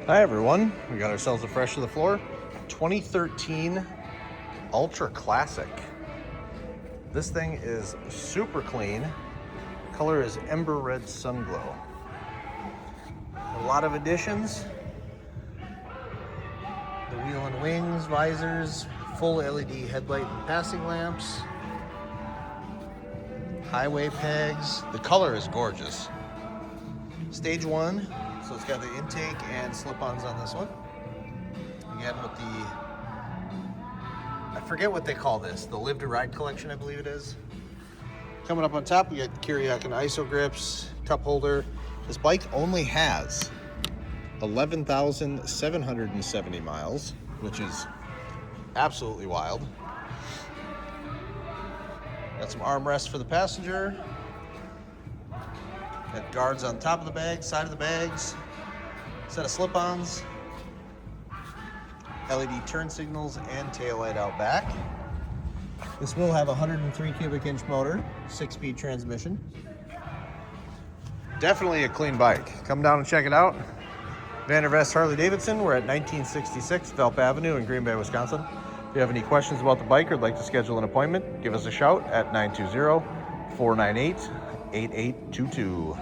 Hi everyone, we got ourselves a fresh to the floor 2013 Ultra Classic. This thing is super clean. Color is Ember Red Sunglo. A lot of additions. The wheel and wings, visors, full LED headlight and passing lamps, highway pegs. The color is gorgeous. Stage 1. So it's got the intake and slip-ons on this one. Again with the, I forget what they call this, the Live to Ride collection, I believe it is. Coming up on top, we got the Kiriak and ISO grips, cup holder. This bike only has 11,770 miles, which is absolutely wild. Got some armrests for the passenger. Got guards on top of the bag, side of the bags, set of slip-ons, LED turn signals, and taillight out back. This will have a 103 cubic inch motor, 6-speed transmission. Definitely a clean bike. Come down and check it out. Vandervest Harley-Davidson. We're at 1966 Velp Avenue in Green Bay, Wisconsin. If you have any questions about the bike or would like to schedule an appointment, give us a shout at 920-498-8822.